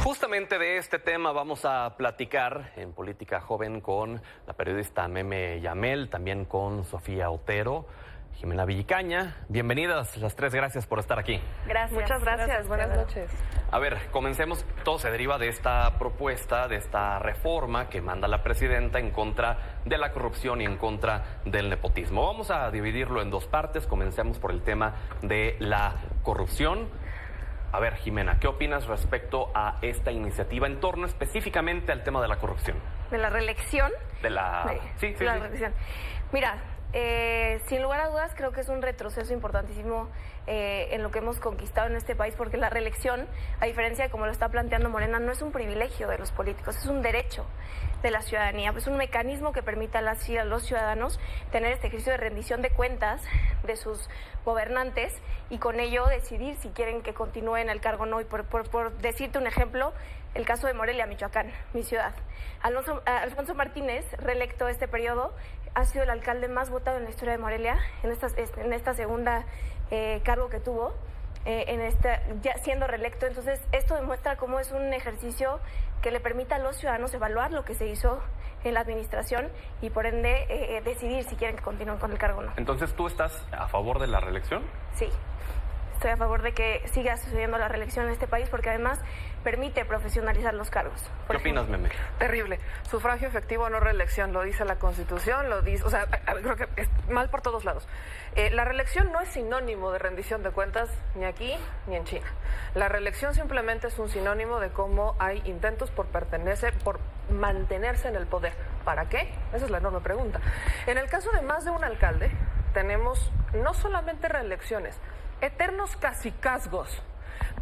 justamente de este tema vamos a platicar en Política Joven con la periodista Meme Yamel, también con Sofía Otero, Jimena Villicaña. Bienvenidas las tres, gracias por estar aquí. Gracias. Muchas gracias. Buenas noches. A ver, comencemos. Todo se deriva de esta propuesta, de esta reforma que manda la presidenta en contra de la corrupción y en contra del nepotismo. Vamos a dividirlo en dos partes. Comencemos por el tema de la corrupción. A ver, Jimena, ¿qué opinas respecto a esta iniciativa en torno específicamente al tema de la corrupción? ¿De la reelección? De la... Sí. Reelección. Mira, sin lugar a dudas creo que es un retroceso importantísimo en lo que hemos conquistado en este país, porque la reelección, a diferencia de como lo está planteando Morena, no es un privilegio de los políticos, es un derecho de la ciudadanía, es un mecanismo que permite a los ciudadanos tener este ejercicio de rendición de cuentas de sus gobernantes y con ello decidir si quieren que continúe en el cargo o no. Y por decirte un ejemplo, el caso de Morelia, Michoacán, mi ciudad. Alfonso Martínez, reelecto este periodo, ha sido el alcalde más votado en la historia de Morelia, en esta segunda cargo que tuvo, ya siendo reelecto. Entonces, esto demuestra cómo es un ejercicio que le permite a los ciudadanos evaluar lo que se hizo en la administración y, por ende, decidir si quieren que continúen con el cargo o no. Entonces, ¿tú estás a favor de la reelección? Sí. Estoy a favor de que siga sucediendo la reelección en este país porque además permite profesionalizar los cargos. ¿Qué opinas, Meme? Terrible. Sufragio efectivo, no reelección, lo dice la Constitución, lo dice, o sea, creo que es mal por todos lados. La reelección no es sinónimo de rendición de cuentas ni aquí ni en China. La reelección simplemente es un sinónimo de cómo hay intentos por mantenerse en el poder. ¿Para qué? Esa es la enorme pregunta. En el caso de más de un alcalde, tenemos no solamente reelecciones, eternos cacicazgos.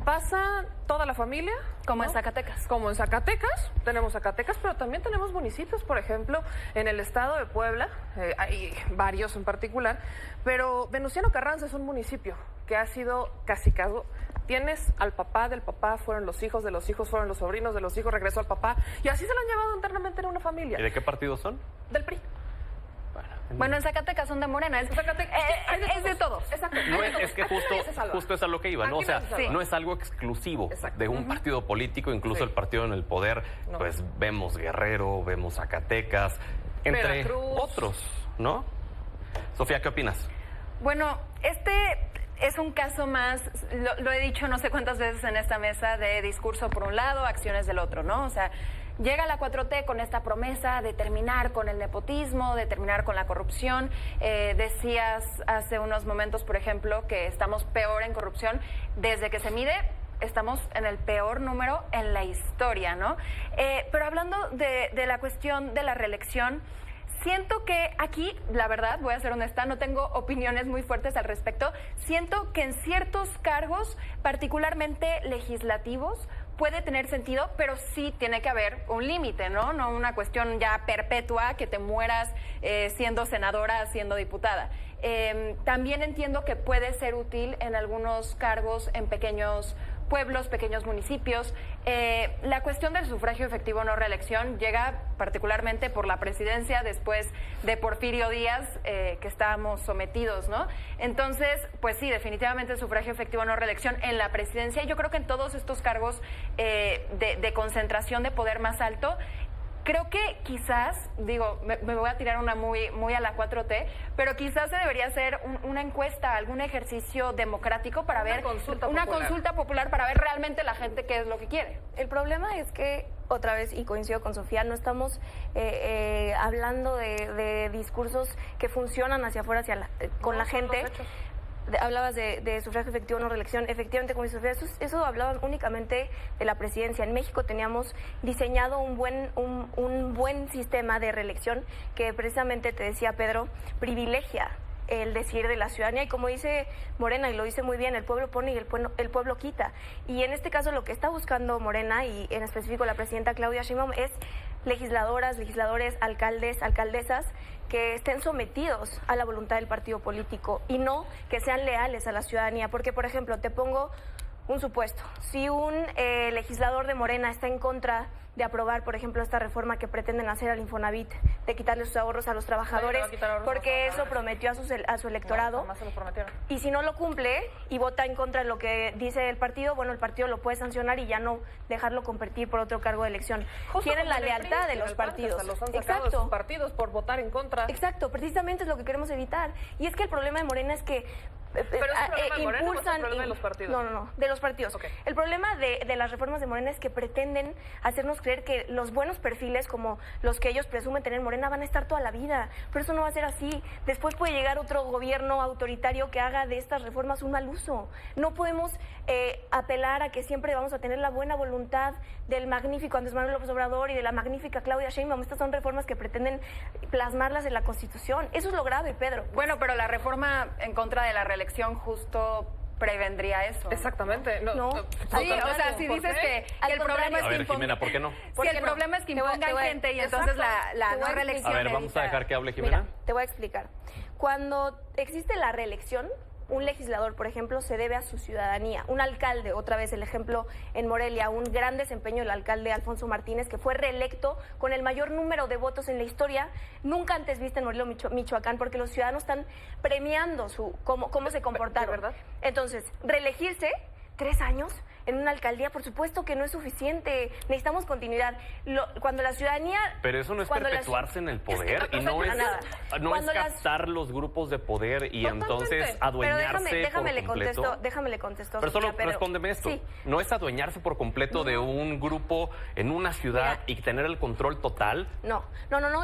Pasa toda la familia. Como ¿no? en Zacatecas. Como en Zacatecas, tenemos Zacatecas, pero también tenemos municipios, por ejemplo, en el estado de Puebla, hay varios en particular, pero Venustiano Carranza es un municipio que ha sido cacicazgo. Tienes al papá del papá, fueron los hijos de los hijos, fueron los sobrinos de los hijos, regresó al papá, y así se lo han llevado internamente en una familia. ¿Y de qué partido son? Del PRI. Bueno, en Zacatecas son de Morena, es de todos. Exacto. No, es que justo es a lo que iba, ¿no? O sea, no es algo exclusivo de un partido político, incluso el partido en el poder, pues vemos Guerrero, vemos Zacatecas, entre otros, ¿no? Sofía, ¿qué opinas? Bueno, este es un caso más, lo he dicho no sé cuántas veces en esta mesa, de discurso por un lado, acciones del otro, ¿no? O sea, llega la 4T con esta promesa de terminar con el nepotismo, de terminar con la corrupción. Decías hace unos momentos, por ejemplo, que estamos peor en corrupción. Desde que se mide, estamos en el peor número en la historia, ¿no? Pero hablando de la cuestión de la reelección, siento que aquí, la verdad, voy a ser honesta, no tengo opiniones muy fuertes al respecto. Siento que en ciertos cargos, particularmente legislativos, puede tener sentido, pero sí tiene que haber un límite, ¿no? No una cuestión ya perpetua, que te mueras siendo senadora, siendo diputada. También entiendo que puede ser útil en algunos cargos en pequeños pueblos, pequeños municipios. La cuestión del sufragio efectivo no reelección llega particularmente por la presidencia después de Porfirio Díaz, que estábamos sometidos, ¿no? Entonces, pues sí, definitivamente el sufragio efectivo no reelección en la presidencia. Yo creo que en todos estos cargos de concentración de poder más alto, creo que quizás, digo, me voy a tirar una muy a la 4T, pero quizás se debería hacer una encuesta, algún ejercicio democrático para ver una consulta popular para ver realmente la gente qué es lo que quiere. El problema es que, otra vez, y coincido con Sofía, no estamos hablando de discursos que funcionan hacia afuera, con la gente. Hablabas de sufragio efectivo, no reelección. Efectivamente, como dice Sofía, eso hablaba únicamente de la presidencia. En México teníamos diseñado un buen sistema de reelección que precisamente, te decía Pedro, privilegia el decir de la ciudadanía, y como dice Morena, y lo dice muy bien, el pueblo pone y el pueblo quita. Y en este caso lo que está buscando Morena, y en específico la presidenta Claudia Sheinbaum, es legisladoras, legisladores, alcaldes, alcaldesas que estén sometidos a la voluntad del partido político y no que sean leales a la ciudadanía. Porque, por ejemplo, te pongo un supuesto. Si un legislador de Morena está en contra de aprobar, por ejemplo, esta reforma que pretenden hacer al Infonavit, de quitarle sus ahorros a los trabajadores, porque eso prometió a su electorado, jamás se los prometieron. y si no lo cumple y vota en contra de lo que dice el partido, bueno, el partido lo puede sancionar y ya no dejarlo competir por otro cargo de elección. Justo Quieren la como en el lealtad PRI, de los en el PAN, partidos. hasta los han sacado de sus partidos por votar en contra. Exacto, precisamente es lo que queremos evitar. Y es que el problema de Morena es que ¿Pero es un problema de Morena o es un problema de los partidos? No, de los partidos. Okay. El problema de las reformas de Morena es que pretenden hacernos creer que los buenos perfiles, como los que ellos presumen tener en Morena, van a estar toda la vida. Pero eso no va a ser así. Después puede llegar otro gobierno autoritario que haga de estas reformas un mal uso. No podemos apelar a que siempre vamos a tener la buena voluntad del magnífico Andrés Manuel López Obrador y de la magnífica Claudia Sheinbaum. Estas son reformas que pretenden plasmarlas en la Constitución. Eso es lo grave, Pedro. Bueno, pero la reforma en contra de la reelección justo prevendría eso. Exactamente. No. Sí, o sea, si dices que el problema es A que ver, Jimena, ¿por qué no? Si el problema es que impongan gente y entonces la no reelección. A ver, vamos a dejar que hable Jimena. Mira, te voy a explicar. Cuando existe la reelección, un legislador, por ejemplo, se debe a su ciudadanía. Un alcalde, otra vez el ejemplo en Morelia, un gran desempeño del alcalde Alfonso Martínez, que fue reelecto con el mayor número de votos en la historia, nunca antes vista en Morelia, Michoacán, porque los ciudadanos están premiando cómo se comportaron. ¿De verdad? Entonces, reelegirse 3 años en una alcaldía, por supuesto que no es suficiente. Necesitamos continuidad. Cuando la ciudadanía... Pero eso no es perpetuarse en el poder y no es captar los grupos de poder y entonces adueñarse déjame por completo. Déjame le contesto. Pero solo Sofía, respóndeme esto. Sí. ¿No es adueñarse por completo de un grupo en una ciudad y tener el control total? No,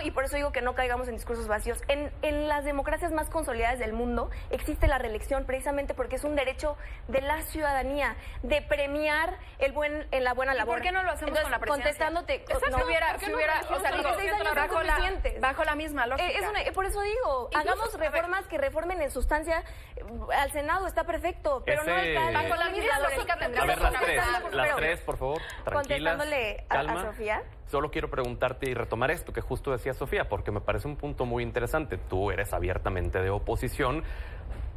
y por eso digo que no caigamos en discursos vacíos. En las democracias más consolidadas del mundo existe la reelección precisamente porque es un derecho de la ciudadanía, de premiar en la buena labor. ¿Por qué no lo hacemos entonces, con la presidencia? contestándote, Si hubiera, o sea, los 6 años son suficientes. bajo la misma lógica. Por eso digo, hagamos reformas que reformen en sustancia al Senado, está perfecto, pero no alcalde. Bajo la misma lógica A ver, tendríamos las tres, por favor, tranquilas, contestándole calma. a Sofía. Solo quiero preguntarte y retomar esto que justo decía Sofía, porque me parece un punto muy interesante. Tú eres abiertamente de oposición.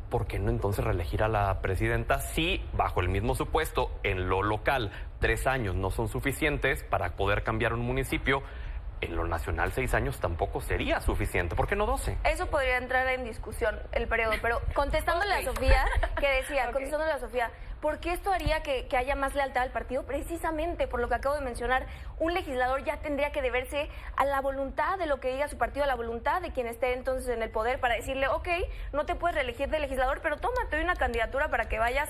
¿Por qué no entonces reelegir a la presidenta si, bajo el mismo supuesto, en lo local 3 años no son suficientes para poder cambiar un municipio? En lo nacional 6 años tampoco sería suficiente. ¿Por qué no 12? Eso podría entrar en discusión el periodo, pero contestándole a Sofía, que decía, contestándole a Sofía, ¿por qué esto haría que haya más lealtad al partido? Precisamente por lo que acabo de mencionar, un legislador ya tendría que deberse a la voluntad de lo que diga su partido, a la voluntad de quien esté entonces en el poder para decirle, ok, no te puedes reelegir de legislador, pero tómate una candidatura para que vayas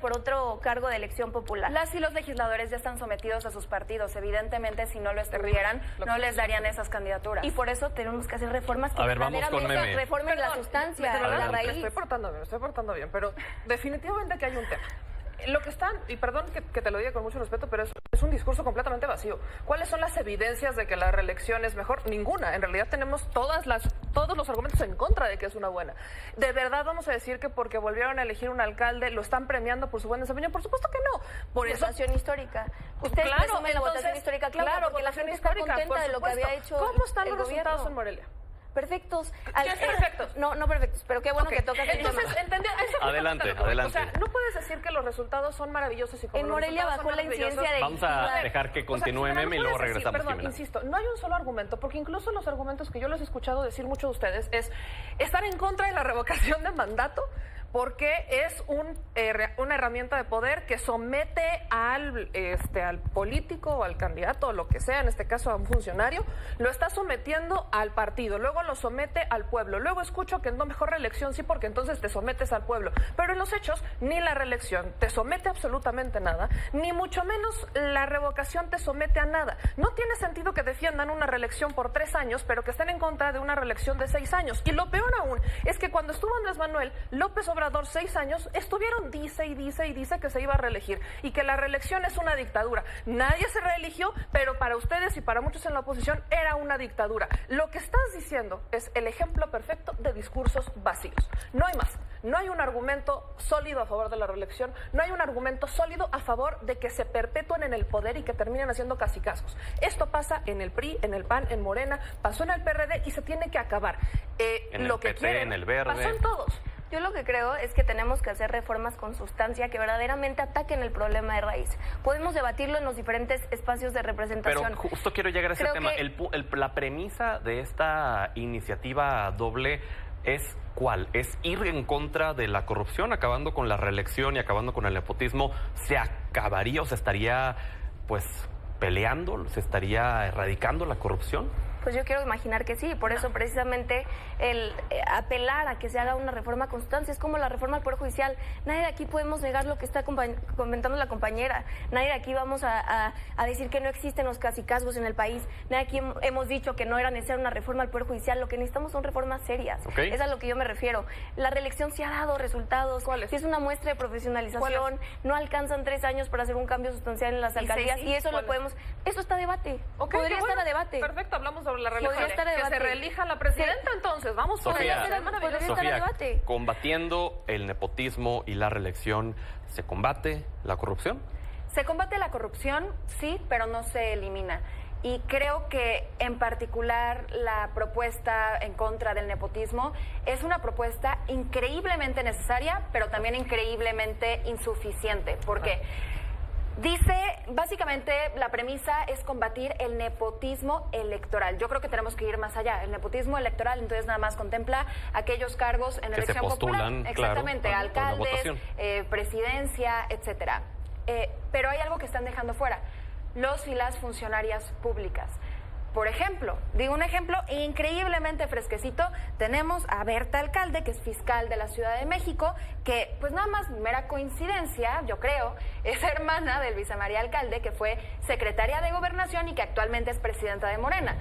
por otro cargo de elección popular. Las y los legisladores ya están sometidos a sus partidos. Evidentemente, si no lo estuvieran, no les darían esas candidaturas. Y por eso tenemos que hacer reformas que A ver, vamos con Meme. reformen la sustancia, la raíz. Me estoy portando bien, pero definitivamente que hay un tema. Lo que están, y perdón que te lo diga con mucho respeto, pero es un discurso completamente vacío. ¿Cuáles son las evidencias de que la reelección es mejor? Ninguna. En realidad tenemos todos los argumentos en contra de que es una buena. ¿De verdad vamos a decir que porque volvieron a elegir un alcalde lo están premiando por su buen desempeño? Por supuesto que no. Por eso... Votación histórica. Ustedes presumen la votación histórica, Claudia, porque la gente está contenta de lo que había hecho ¿Cómo están el los resultados gobierno? en Morelia? Perfectos. ¿Qué es perfectos? No perfectos, pero qué bueno que tocas el tema. Entonces, Adelante. O sea, no puedes decir que los resultados son maravillosos y como en los Morelia resultados bajó son la incidencia de... Vamos a dejar que continúe Meme y luego regresamos, Perdón, Jimena. insisto, no hay un solo argumento, porque incluso los argumentos que yo les he escuchado decir muchos de ustedes es estar en contra de la revocación de mandato porque es una herramienta de poder que somete al político o al candidato o lo que sea, en este caso a un funcionario, lo está sometiendo al partido, luego lo somete al pueblo, luego escucho que no mejor reelección sí porque entonces te sometes al pueblo, pero en los hechos ni la reelección te somete absolutamente nada, ni mucho menos la revocación te somete a nada. No tiene sentido que defiendan una reelección por 3 años, pero que estén en contra de una reelección de 6 años. Y lo peor aún es que cuando estuvo Andrés Manuel López Obrador 6 años, estuvieron dice que se iba a reelegir y que la reelección es una dictadura. Nadie se reeligió, pero para ustedes y para muchos en la oposición era una dictadura. Lo que estás diciendo es el ejemplo perfecto de discursos vacíos. No hay más. No hay un argumento sólido a favor de la reelección, no hay un argumento sólido a favor de que se perpetúen en el poder y que terminen haciendo cacicazgos. Esto pasa en el PRI, en el PAN, en Morena, pasó en el PRD y se tiene que acabar. En el PT, en el Verde. Pasó en todos. Yo lo que creo es que tenemos que hacer reformas con sustancia que verdaderamente ataquen el problema de raíz. Podemos debatirlo en los diferentes espacios de representación. Pero justo quiero llegar a ese tema. La premisa de esta iniciativa doble es ¿cuál? ¿Es ir en contra de la corrupción, acabando con la reelección y acabando con el nepotismo? ¿Se acabaría o se estaría, pues, peleando, se estaría erradicando la corrupción? Pues yo quiero imaginar que sí, por eso precisamente el apelar a que se haga una reforma con sustancia es como la reforma al Poder Judicial. Nadie de aquí podemos negar lo que está comentando la compañera, nadie de aquí vamos a decir que no existen los cacicazgos en el país, nadie de aquí hemos dicho que no era necesaria una reforma al Poder Judicial, lo que necesitamos son reformas serias, es a lo que yo me refiero. La reelección sí ha dado resultados, sí es una muestra de profesionalización, no alcanzan 3 años para hacer un cambio sustancial en las alcaldías y eso lo podemos, eso está a debate, podría estar a debate. Perfecto, hablamos sobre la reelección. Que se reelija la presidenta, entonces, vamos a Sofía, combatiendo el nepotismo y la reelección, ¿se combate la corrupción? Se combate la corrupción, sí, pero no se elimina. Y creo que en particular la propuesta en contra del nepotismo es una propuesta increíblemente necesaria, pero también increíblemente insuficiente. ¿Por qué? Dice, básicamente, la premisa es combatir el nepotismo electoral. Yo creo que tenemos que ir más allá. El nepotismo electoral, entonces, nada más contempla aquellos cargos en elección popular. Exactamente, claro, alcaldes, presidencia, etcétera. Pero hay algo que están dejando fuera: los y las funcionarias públicas. Por ejemplo, digo un ejemplo increíblemente fresquecito, tenemos a Berta Alcalde, que es fiscal de la Ciudad de México, que pues nada más mera coincidencia, yo creo, es hermana de Luisa María Alcalde, que fue secretaria de Gobernación y que actualmente es presidenta de Morena.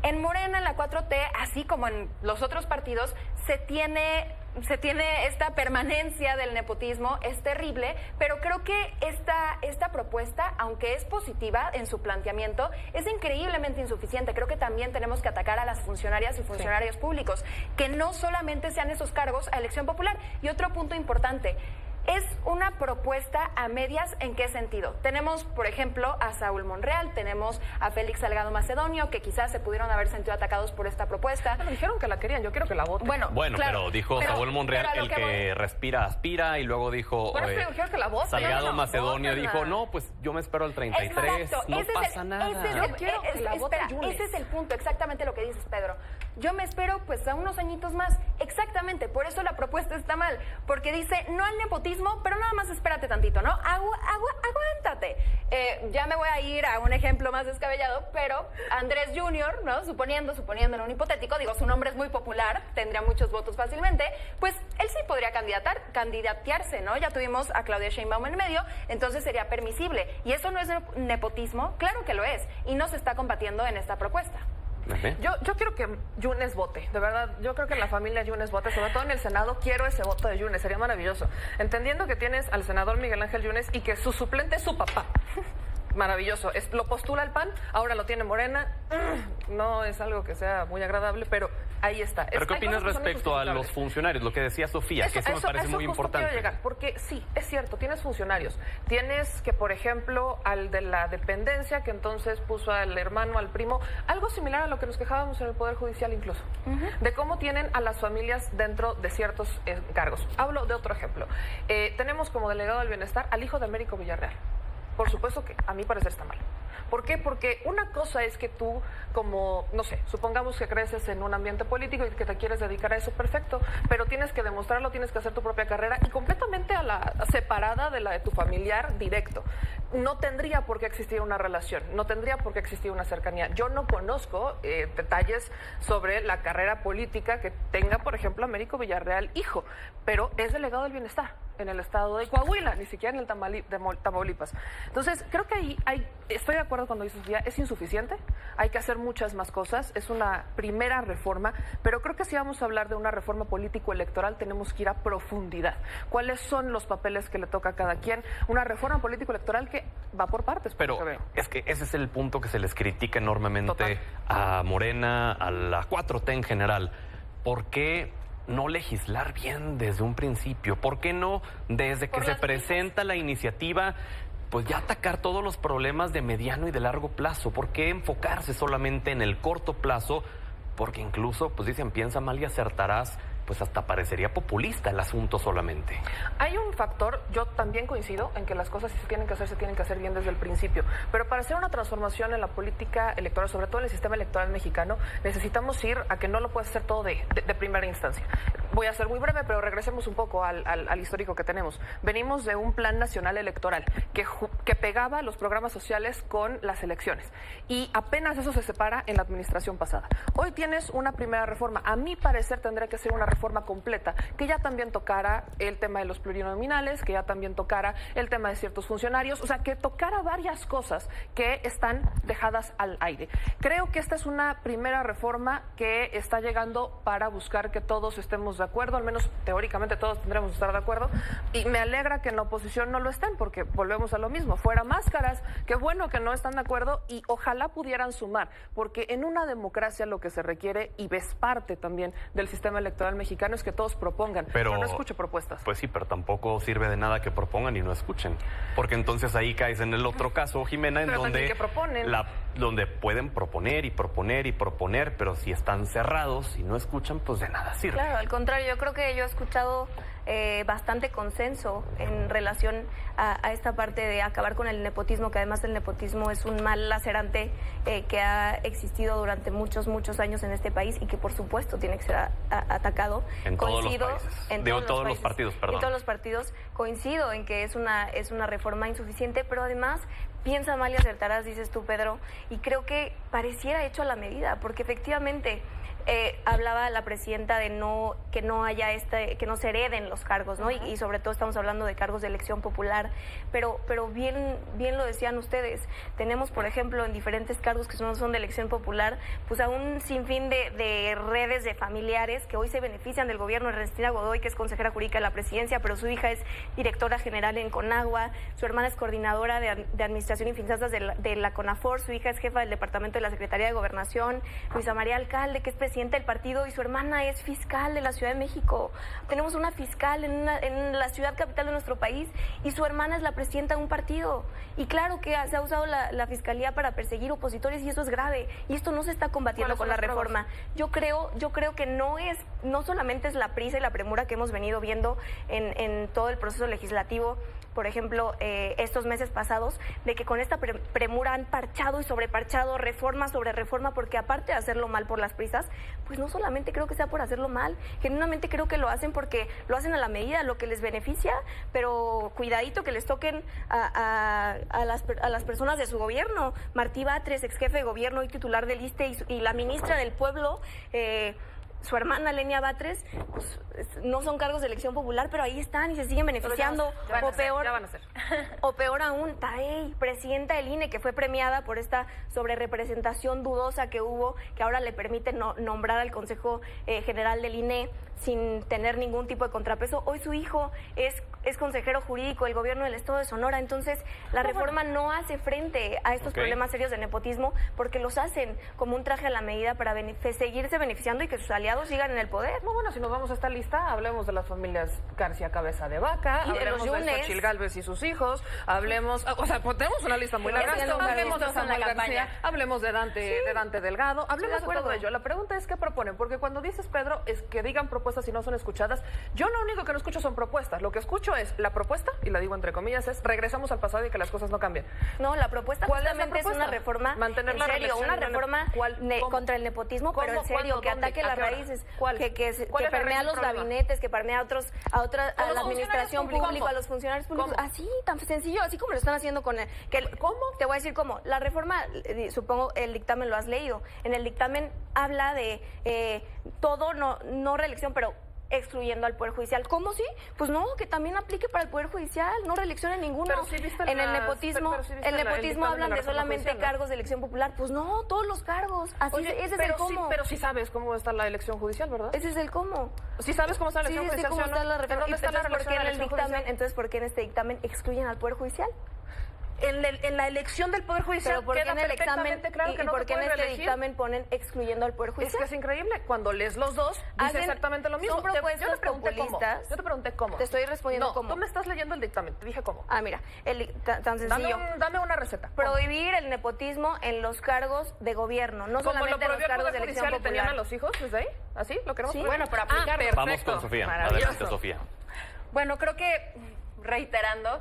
En Morena, en la 4T, así como en los otros partidos, se tiene esta permanencia del nepotismo, es terrible, pero creo que esta propuesta, aunque es positiva en su planteamiento, es increíblemente insuficiente. Creo que también tenemos que atacar a las funcionarias y funcionarios públicos, que no solamente sean esos cargos a elección popular. Y otro punto importante: es una propuesta a medias. ¿En qué sentido? Tenemos, por ejemplo, a Saúl Monreal, tenemos a Félix Salgado Macedonio, que quizás se pudieron haber sentido atacados por esta propuesta. Bueno, dijeron que la querían, yo quiero que la voten. Bueno, claro, pero dijo Saúl Monreal, el que respira, aspira, y luego dijo quiero que la voten. Salgado Macedonio dijo, no, pues yo me espero al 33, no pasa nada. Yo quiero que la voten Yunes. Ese es el punto, exactamente lo que dices, Pedro. Yo me espero pues a unos añitos más, exactamente, por eso la propuesta está mal, porque dice no al nepotismo, pero nada más espérate tantito, ¿no? Aguántate. Ya me voy a ir a un ejemplo más descabellado, pero Andrés Jr., ¿no? Suponiendo en un hipotético, digo, su nombre es muy popular, tendría muchos votos fácilmente, pues él sí podría candidatearse, ¿no? Ya tuvimos a Claudia Sheinbaum en medio, entonces sería permisible. ¿Y eso no es nepotismo? Claro que lo es, y no se está combatiendo en esta propuesta. Yo quiero que Yunes vote, de verdad, yo creo que la familia Yunes vote, sobre todo en el Senado, quiero ese voto de Yunes, sería maravilloso. Entendiendo que tienes al senador Miguel Ángel Yunes y que su suplente es su papá. Maravilloso. Lo postula el PAN, ahora lo tiene Morena. No es algo que sea muy agradable, pero ahí está. ¿Pero qué opinas respecto a los funcionarios? Lo que decía Sofía, que eso me parece muy importante. Quiero llegar, porque sí, es cierto, tienes funcionarios. Tienes que, por ejemplo, al de la dependencia, que entonces puso al hermano, al primo, algo similar a lo que nos quejábamos en el Poder Judicial incluso, de cómo tienen a las familias dentro de ciertos cargos. Hablo de otro ejemplo. Tenemos como delegado del bienestar al hijo de Américo Villarreal. Por supuesto que a mi parecer está mal. ¿Por qué? Porque una cosa es que tú, como, no sé, supongamos que creces en un ambiente político y que te quieres dedicar a eso, perfecto, pero tienes que demostrarlo, tienes que hacer tu propia carrera y completamente separada de la de tu familiar directo. No tendría por qué existir una relación, no tendría por qué existir una cercanía. Yo no conozco detalles sobre la carrera política que tenga, por ejemplo, Américo Villarreal, hijo, pero es delegado del bienestar en el estado de Coahuila, ni siquiera en el Tamaulipas. Entonces, creo que ahí estoy de acuerdo cuando dices, ya, es insuficiente, hay que hacer muchas más cosas, es una primera reforma, pero creo que si vamos a hablar de una reforma político-electoral, tenemos que ir a profundidad. ¿Cuáles son los papeles que le toca a cada quien? Una reforma político-electoral que va por partes. Pero es que ese es el punto que se les critica enormemente a Morena, a la 4T en general. ¿Por qué no legislar bien desde un principio? ¿Por qué no, desde que se presenta la iniciativa, pues ya atacar todos los problemas de mediano y de largo plazo? ¿Por qué enfocarse solamente en el corto plazo? Porque incluso, pues dicen, piensa mal y acertarás, pues hasta parecería populista el asunto solamente. Hay un factor, yo también coincido en que las cosas si se tienen que hacer bien desde el principio, pero para hacer una transformación en la política electoral, sobre todo en el sistema electoral mexicano, necesitamos ir a que no lo puedes hacer todo de primera instancia. Voy a ser muy breve, pero regresemos un poco al histórico que tenemos. Venimos de un plan nacional electoral que pegaba los programas sociales con las elecciones y apenas eso se separa en la administración pasada. Hoy tienes una primera reforma. A mi parecer tendría que ser una reforma completa que ya también tocara el tema de los plurinominales, que ya también tocara el tema de ciertos funcionarios, o sea, que tocara varias cosas que están dejadas al aire. Creo que esta es una primera reforma que está llegando para buscar que todos estemos de acuerdo, al menos teóricamente todos tendremos que estar de acuerdo, y me alegra que en la oposición no lo estén, porque volvemos a lo mismo, fuera máscaras, qué bueno que no están de acuerdo y ojalá pudieran sumar, porque en una democracia lo que se requiere, y ves parte también del sistema electoral mexicano, es que todos propongan, pero no escucho propuestas. Pues sí, pero tampoco sirve de nada que propongan y no escuchen, porque entonces ahí caes en el otro caso, Jimena, en donde pueden proponer y proponer y proponer, pero si están cerrados y no escuchan, pues de nada sirve. Claro, al contrario, yo creo que yo he escuchado bastante consenso en relación a esta parte de acabar con el nepotismo, que además el nepotismo es un mal lacerante que ha existido durante muchos años en este país y que por supuesto tiene que ser atacado. En todos los países. En todos los partidos, perdón. En todos los partidos coincido en que es una reforma insuficiente, pero además piensa mal y acertarás, dices tú, Pedro, y creo que pareciera hecho a la medida, porque efectivamente hablaba la presidenta de que no se hereden los cargos, ¿no? Y sobre todo estamos hablando de cargos de elección popular, pero bien lo decían ustedes. Tenemos, por ejemplo, en diferentes cargos que no son de elección popular, pues a un sinfín de redes de familiares que hoy se benefician del gobierno. Ernestina Godoy, que es consejera jurídica de la presidencia, pero su hija es directora general en Conagua, su hermana es coordinadora de administración y finanzas de la CONAFOR, su hija es jefa del departamento de la Secretaría de Gobernación, Luisa María Alcalde, que es presidenta del partido, y su hermana es fiscal de la Ciudad de México. Tenemos una fiscal en la ciudad capital de nuestro país y su hermana es la presidenta de un partido. Y claro que se ha usado la fiscalía para perseguir opositores y eso es grave. Y esto no se está combatiendo con la reforma. Yo creo que no solamente es la prisa y la premura que hemos venido viendo en todo el proceso legislativo, por ejemplo, estos meses pasados, de que con esta premura han parchado y sobreparchado reforma sobre reforma, porque aparte de hacerlo mal por las prisas, pues no solamente creo que sea por hacerlo mal, genuinamente creo que lo hacen porque lo hacen a la medida, lo que les beneficia, pero cuidadito que les toquen a las personas de su gobierno. Martí Batres, ex jefe de gobierno y titular del ISSSTE, y la ministra del Pueblo, su hermana Lenia Batres, pues, no son cargos de elección popular, pero ahí están y se siguen beneficiando. Ya van a ser. O peor aún, Taey, presidenta del INE, que fue premiada por esta sobrerepresentación dudosa que hubo, que ahora le permite nombrar al Consejo General del INE sin tener ningún tipo de contrapeso. Hoy su hijo es consejero jurídico del gobierno del estado de Sonora. Entonces, la reforma no hace frente a estos problemas serios de nepotismo, porque los hacen como un traje a la medida para seguirse beneficiando y que sus aliados sigan en el poder. No, bueno, si nos vamos a esta lista, hablemos de las familias García Cabeza de Vaca, y hablemos de Xochitl Gálvez y sus hijos, hablemos, o sea, pues tenemos una lista muy larga, hablemos de Samuel García, hablemos de Dante Delgado, hablemos de todo ello. La pregunta es, ¿qué proponen? Porque cuando dices, Pedro, es que digan propuestas y no son escuchadas. Yo lo único que no escucho son propuestas. Lo que escucho es la propuesta, y la digo entre comillas, es regresamos al pasado y que las cosas no cambien. No, la propuesta justamente es una reforma, mantener en serio, una reforma contra el nepotismo, pero en serio, que ataque las raíces, que permea los gabinetes, que permea a la administración pública, a los funcionarios públicos. Así, tan sencillo, así como lo están haciendo con ¿Cómo? Te voy a decir cómo. La reforma, supongo el dictamen lo has leído. En el dictamen habla de todo, no reelección, pero excluyendo al Poder Judicial. ¿Cómo sí? Pues no, que también aplique para el Poder Judicial, no reeleccione ninguno. Pero sí viste en el nepotismo hablan de solamente cargos de elección popular. Pues no, todos los cargos. Así. Oye, ese es el cómo. Sí, pero sí sabes cómo está la elección judicial, ¿verdad? Ese es el cómo. Sí sabes cómo está la elección judicial. Cómo está la reforma. ¿Dónde está la ¿Por qué en el dictamen? Entonces, ¿por qué en este dictamen excluyen al Poder Judicial? en la elección del Poder Judicial Pero ¿por qué queda en el examen perfectamente claro que y no por te qué en puedes este reelegir? dictamen ponen excluyendo al Poder Es Judicial? que es increíble. Cuando lees los dos, dice Hacen- exactamente lo mismo. son propuestas Yo te pregunté populistas. cómo. Yo te pregunté cómo. Te estoy respondiendo no, cómo. Tú me estás leyendo el dictamen. Te dije cómo. Ah, mira, tan sencillo. Dame una receta. ¿Cómo? Prohibir el nepotismo en los cargos de gobierno, no Como lo solamente en los prohibió el cargos Poder de elección Judicial y tenían a popular. los hijos desde ahí. ¿Así? ¿Lo queremos Sí. prohibir? Bueno, pero aplicarlo. perfecto. Vamos con Sofía. Maravilloso. Adelante, Sofía. Bueno, creo que, reiterando,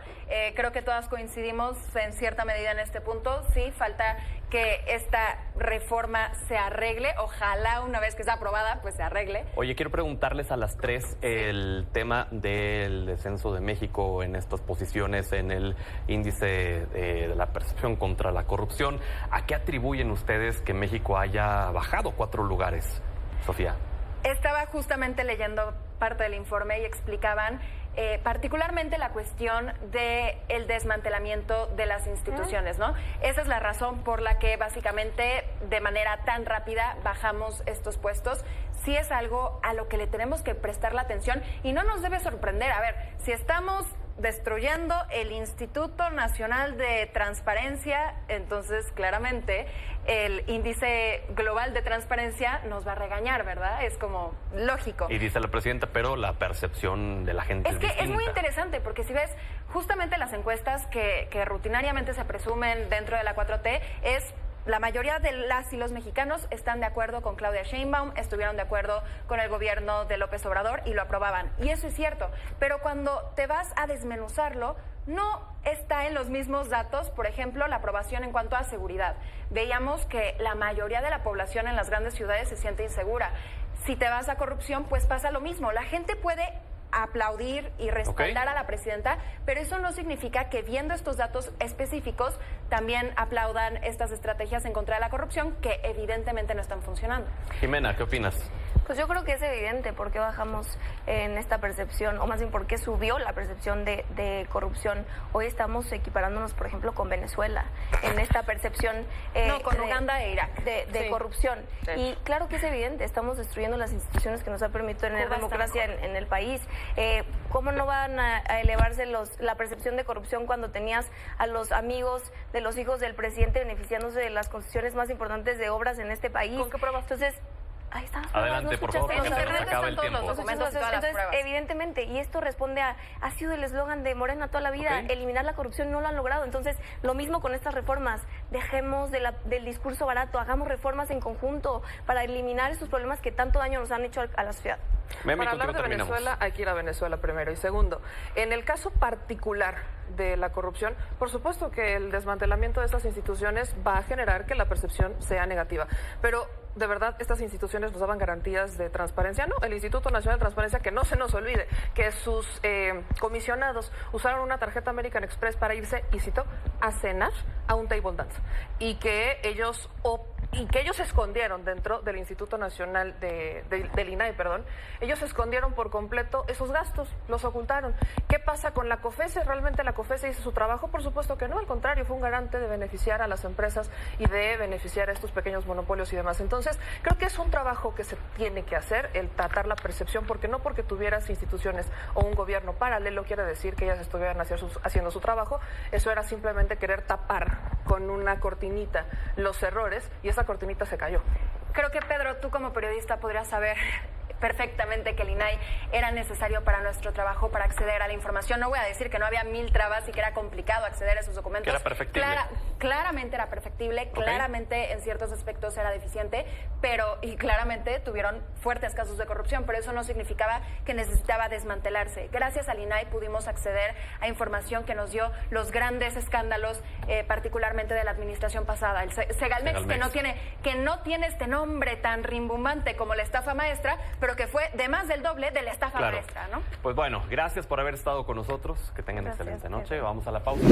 creo que todas coincidimos en cierta medida en este punto. Sí, falta que esta reforma se arregle. Ojalá una vez que sea aprobada, pues se arregle. Oye, quiero preguntarles a las tres el tema del descenso de México en estas posiciones, en el índice de la percepción contra la corrupción. ¿A qué atribuyen ustedes que México haya bajado 4 lugares, Sofía? Estaba justamente leyendo parte del informe y explicaban particularmente la cuestión del desmantelamiento de las instituciones, ¿no? Esa es la razón por la que básicamente de manera tan rápida bajamos estos puestos. Sí es algo a lo que le tenemos que prestar la atención y no nos debe sorprender. A ver, si estamos destruyendo el Instituto Nacional de Transparencia, entonces claramente el índice global de transparencia nos va a regañar, ¿verdad? Es como lógico. Y dice la presidenta, pero la percepción de la gente Es que es muy distinta. interesante porque si ves justamente las encuestas que rutinariamente se presumen dentro de la 4T es... La mayoría de las y los mexicanos están de acuerdo con Claudia Sheinbaum, estuvieron de acuerdo con el gobierno de López Obrador y lo aprobaban. Y eso es cierto. Pero cuando te vas a desmenuzarlo, no está en los mismos datos, por ejemplo, la aprobación en cuanto a seguridad. Veíamos que la mayoría de la población en las grandes ciudades se siente insegura. Si te vas a corrupción, pues pasa lo mismo. La gente puede aplaudir y respaldar a la presidenta, pero eso no significa que viendo estos datos específicos también aplaudan estas estrategias en contra de la corrupción que evidentemente no están funcionando. Jimena, ¿qué opinas? Pues yo creo que es evidente por qué bajamos en esta percepción, o más bien por qué subió la percepción de corrupción. Hoy estamos equiparándonos, por ejemplo, con Venezuela, en esta percepción No, con Uganda e Irak. de Sí. corrupción. Sí. Y claro que es evidente, estamos destruyendo las instituciones que nos han permitido tener Cuba está democracia mejor. en el país. ¿Cómo no van a elevarse la percepción de corrupción cuando tenías a los amigos de los hijos del presidente beneficiándose de las concesiones más importantes de obras en este país? ¿Con qué pruebas? Entonces, ahí están las Adelante, pruebas, por ¿no favor, escuchaste? porque se nos Internet acaba están el todos los tiempo. documentos y todas las Entonces, pruebas. evidentemente, y esto responde ha sido el eslogan de Morena toda la vida, Ok. eliminar la corrupción, no lo han logrado. Entonces, lo mismo con estas reformas, dejemos del discurso barato, hagamos reformas en conjunto para eliminar estos problemas que tanto daño nos han hecho a la sociedad. Memi, Para contigo hablar de terminamos. Venezuela hay que ir a Venezuela primero. Y segundo, en el caso particular de la corrupción, por supuesto que el desmantelamiento de estas instituciones va a generar que la percepción sea negativa. Pero, de verdad, estas instituciones nos daban garantías de transparencia. No, el Instituto Nacional de Transparencia, que no se nos olvide, que sus comisionados usaron una tarjeta American Express para irse, y cito, a cenar a un table dance. Y que ellos se escondieron dentro del Instituto Nacional del INAI, perdón. Ellos escondieron por completo esos gastos, los ocultaron. ¿Qué pasa con la COFESE? ¿Realmente la COFESE hizo su trabajo? Por supuesto que no, al contrario, fue un garante de beneficiar a las empresas y de beneficiar a estos pequeños monopolios y demás. Entonces, creo que es un trabajo que se tiene que hacer, el tratar la percepción, porque no porque tuvieras instituciones o un gobierno paralelo quiere decir que ellas estuvieran haciendo su trabajo. Eso era simplemente querer tapar con una cortinita los errores, y esa cortinita se cayó. Creo que, Pedro, tú como periodista podrías saber perfectamente que el INAI era necesario para nuestro trabajo, para acceder a la información. No voy a decir que no había 1000 trabas y que era complicado acceder a esos documentos. Que era perfectible. Claramente era perfectible, Ok. claramente en ciertos aspectos era deficiente, y claramente tuvieron fuertes casos de corrupción, pero eso no significaba que necesitaba desmantelarse. Gracias al INAI pudimos acceder a información que nos dio los grandes escándalos, particularmente de la administración pasada. El Segalmex, que no tiene este nombre tan rimbombante como la estafa maestra, pero que fue de más del doble de la estafa Claro. maestra, ¿no? Pues bueno, gracias por haber estado con nosotros. Que tengan Gracias, excelente noche. Pedro. Vamos a la pausa.